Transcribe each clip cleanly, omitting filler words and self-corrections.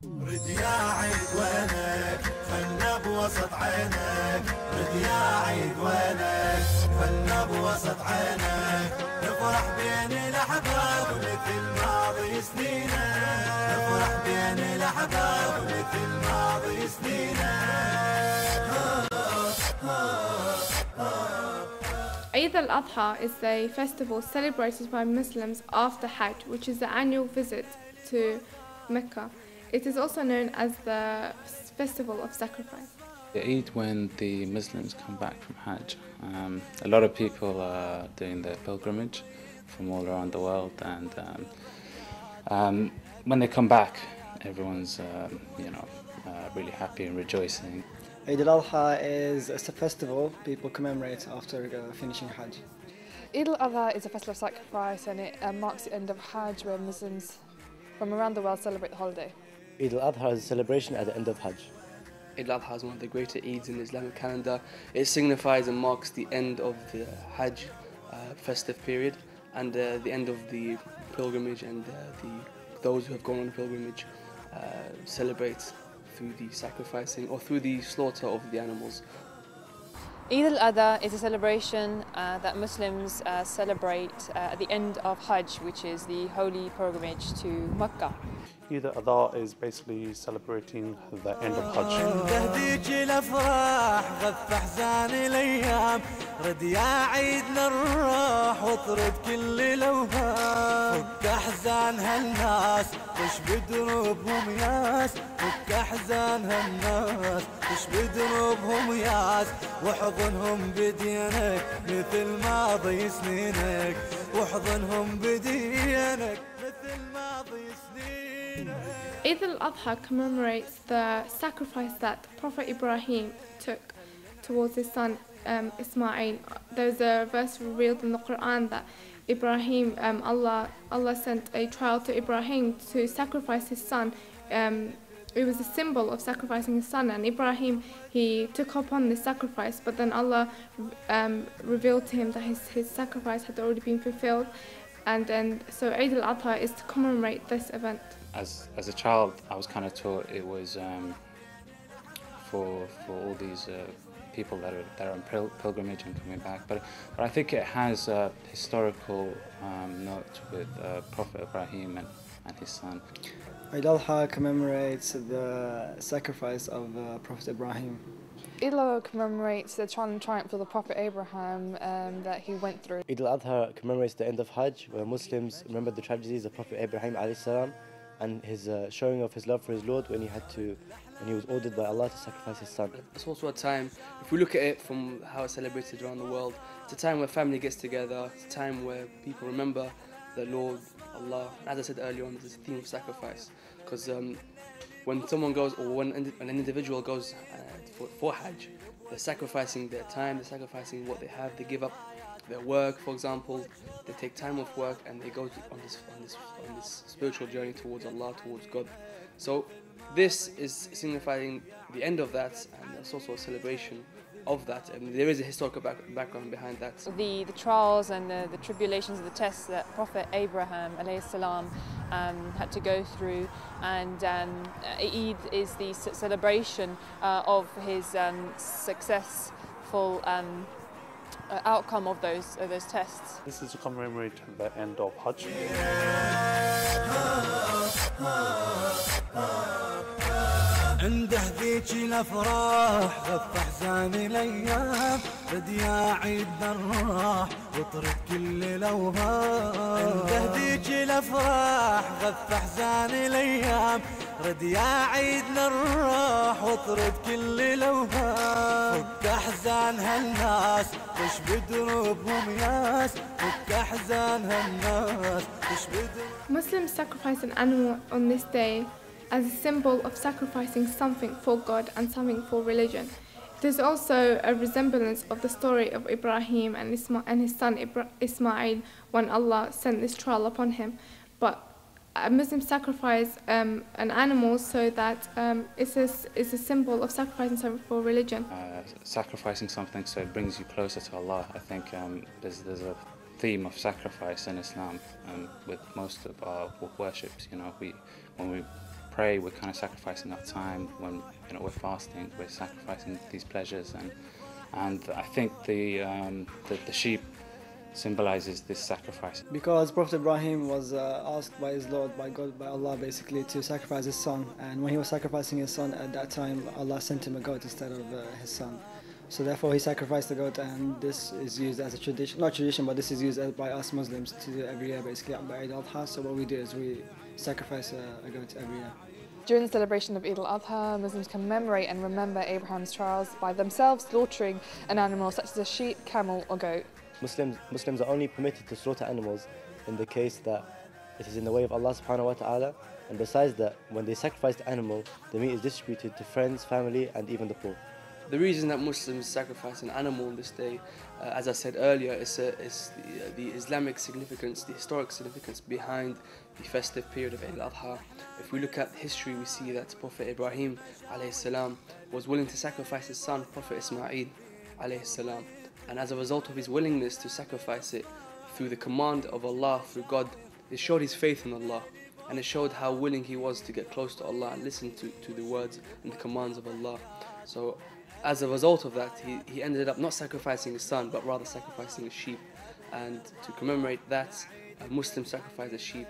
رد يا عيد وينك خلنا بوسط عينك رد يا عيد وينك خلنا بوسط عينك نفرح بين الأحباب مثل ماضي سنينا نفرح بين الأحباب مثل ماضي سنينا. Eid Al Adha is a festival celebrated by Muslims after Hajj, which is the annual visit to Mecca. It is also known as the festival of sacrifice. The Eid when the Muslims come back from Hajj. A lot of people are doing their pilgrimage from all around the world, and when they come back, everyone's really happy and rejoicing. Eid Al Adha is a festival people commemorate after finishing Hajj. Eid Al Adha is a festival of sacrifice, and it marks the end of Hajj, where Muslims from around the world celebrate the holiday. Eid Al Adha is a celebration at the end of Hajj. Eid Al Adha is one of the greater Eids in the Islamic calendar. It signifies and marks the end of the Hajj festive period and the end of the pilgrimage, and those who have gone on pilgrimage celebrate through the sacrificing or through the slaughter of the animals. Eid Al Adha is a celebration that Muslims celebrate at the end of Hajj, which is the holy pilgrimage to Mecca. Eid Al Adha is basically celebrating the end of Hajj. تهديك الافراح غف احزان الايام رد يا عيد نروح واطرد كل الاوهام فك احزان هالناس وش بدروبهم ياس فك احزان هالناس وش بدروبهم ياس واحضنهم بدينك مثل ماضي سنينك واحضنهم بدينك مثل ماضي سنينك. Eid al-Adha commemorates the sacrifice that Prophet Ibrahim took towards his son Ismail. There's a verse revealed in the Quran that Ibrahim, Allah sent a trial to Ibrahim to sacrifice his son. It was a symbol of sacrificing his son, and Ibrahim, he took upon this sacrifice, but then Allah revealed to him that his sacrifice had already been fulfilled, and then so Eid al-Adha is to commemorate this event. As a child, I was kind of taught it was for all these people that are on pilgrimage and coming back, but I think it has a historical note with Prophet Ibrahim and his son. Eid Al Adha commemorates the sacrifice of Prophet Ibrahim. Eid Al Adha commemorates the triumph of the Prophet Abraham that he went through. Eid Al Adha commemorates the end of Hajj, where Muslims remember the tragedies of Prophet Abraham alayhi salam and his showing of his love for his Lord when he was ordered by Allah to sacrifice his son. It's also a time, if we look at it from how it's celebrated around the world, it's a time where family gets together, it's a time where people remember the Lord, Allah. As I said earlier on, there's a theme of sacrifice, because when someone goes, or when an individual goes for Hajj, they're sacrificing their time, they're sacrificing what they have, they give up their work, for example, they take time off work and they go on this spiritual journey towards Allah, towards God. So this is signifying the end of that, and it's also a celebration of that, and there is a historical background behind that. The trials and the tribulations, the tests that Prophet Abraham alayhi salam had to go through, and Eid is the celebration of his successful outcome of those tests. This is to commemorate the end of Hajj. عنده ذيك الافراح غف احزان الايام رد يا عيد نروح واطرد كل الاوهام عنده ذيك الافراح غف احزان الايام رد يا عيد نروح واطرد كل الاوهام فك احزان هالناس وش بدروبهم ياس فك احزان هالناس وش بدروبهم. Muslims sacrifice an animal on this day as a symbol of sacrificing something for God and something for religion. It is also a resemblance of the story of Ibrahim and his son Ismail when Allah sent this trial upon him. But Muslims sacrifice an animal so that it's a symbol of sacrificing something for religion. Sacrificing something so it brings you closer to Allah. I think there's a theme of sacrifice in Islam, with most of our worships. You know, when we pray, we're kind of sacrificing our time. When we're fasting, we're sacrificing these pleasures, and I think the sheep symbolizes this sacrifice. Because Prophet Ibrahim was asked by his Lord, by God, by Allah basically, to sacrifice his son, and when he was sacrificing his son at that time, Allah sent him a goat instead of his son. So therefore he sacrificed the goat, and this is used as a tradition, not tradition, but this is used by us Muslims to do every year basically by Eid Al Adha. So what we do is we sacrifice a goat every year. During the celebration of Eid Al Adha, Muslims commemorate and remember Abraham's trials by themselves slaughtering an animal such as a sheep, camel or goat. Muslims are only permitted to slaughter animals in the case that it is in the way of Allah subhanahu wa ta'ala, and besides that, when they sacrifice the animal, the meat is distributed to friends, family and even the poor. The reason that Muslims sacrifice an animal on this day, as I said earlier, is the Islamic significance, the historic significance behind the festive period of Eid Al Adha. If we look at history, we see that Prophet Ibrahim alayhi salam was willing to sacrifice his son, Prophet Ismail alayhi salam. And as a result of his willingness to sacrifice it through the command of Allah, through God, it showed his faith in Allah. And it showed how willing he was to get close to Allah and listen to the words and the commands of Allah. So as a result of that, he ended up not sacrificing his son, but rather sacrificing a sheep. And to commemorate that, Muslims sacrifice a sheep.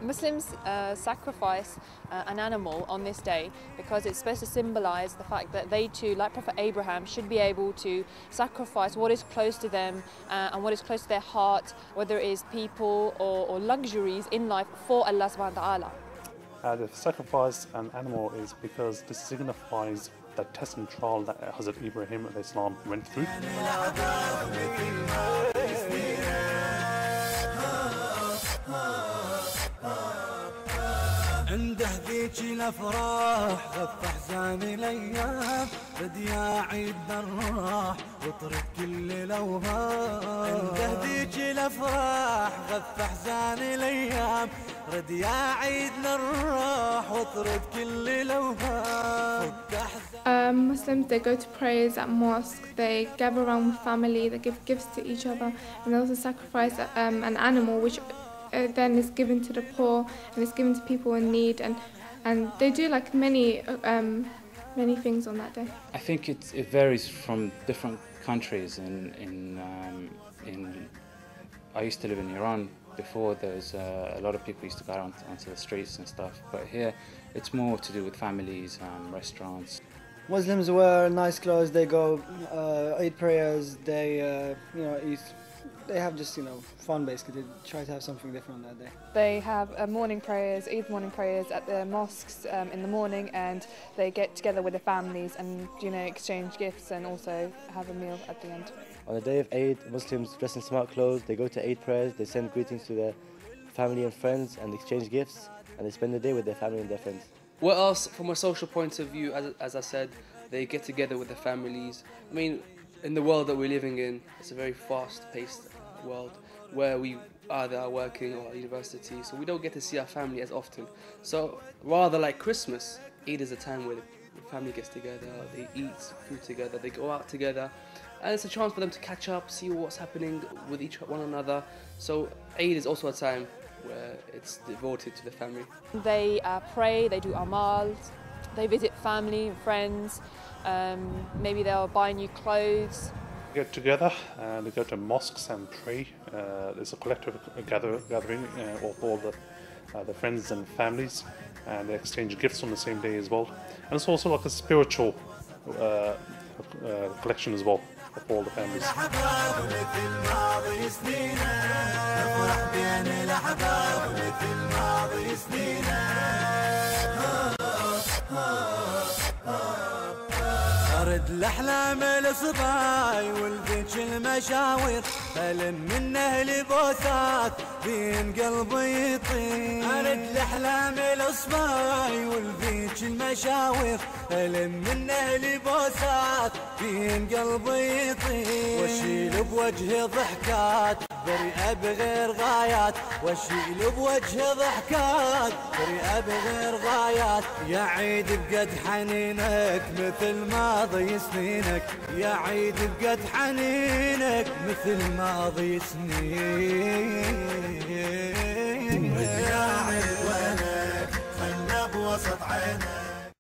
Muslims sacrifice an animal on this day because it's supposed to symbolize the fact that they too, like Prophet Abraham, should be able to sacrifice what is close to them and what is close to their heart, whether it is people or luxuries in life, for Allah subhanahu wa ta'ala. The sacrifice an animal is because this signifies the test and trial that Hazrat Ibrahim went through. عنده ذيك الافراح غف احزان الايام رد يا عيد الراح وطرد كل الاوهام عنده ذيك الافراح غف احزان الايام رد يا عيد الراح وطرد كل الاوهام. Muslims, they go to prayers at mosque, they gather around with family, they give gifts to each other, and they also sacrifice an animal which then is given to the poor and is given to people in need, and they do like many things on that day. I think it varies from different countries. I used to live in Iran before. There was a lot of people used to go out onto the streets and stuff, but here it's more to do with families, restaurants. Muslims wear nice clothes, they go Eid prayers, they eat. They have just, fun basically. They try to have something different on that day. They have morning prayers, Eid morning prayers at the mosques in the morning, and they get together with their families and, exchange gifts and also have a meal at the end. On the day of Eid, Muslims dress in smart clothes, they go to Eid prayers, they send greetings to their family and friends and exchange gifts, and they spend the day with their family and their friends. What else, from a social point of view, as I said, they get together with their families. I mean, in the world that we're living in, it's a very fast-paced world where we either are working or at university, so we don't get to see our family as often. So rather like Christmas, Eid is a time where the family gets together, they eat food together, they go out together, and it's a chance for them to catch up, see what's happening with one another. So Eid is also a time where it's devoted to the family. They pray, they do amals, they visit family and friends, maybe they'll buy new clothes. Get together and they go to mosques and pray. There's a collective gathering of all the friends and families, and they exchange gifts on the same day as well. And it's also like a spiritual collection as well of all the families. أرد الأحلام الصباي والذيك المشاوير ألم من أهل بوسات بين قلبي يطير أرد الأحلام الصباي والذيك المشاوير ألم من أهل بوسات بين قلبي يطير واشيل بوجه ضحكات بريئة بغير غايات واشيل بوجه ضحكات بريئة بغير غايات يا عيد بقد حنينك مثل ماضي سنينك يا عيد بقد حنينك مثل ماضي سنين يا عيد وينك خلنا بسط عينه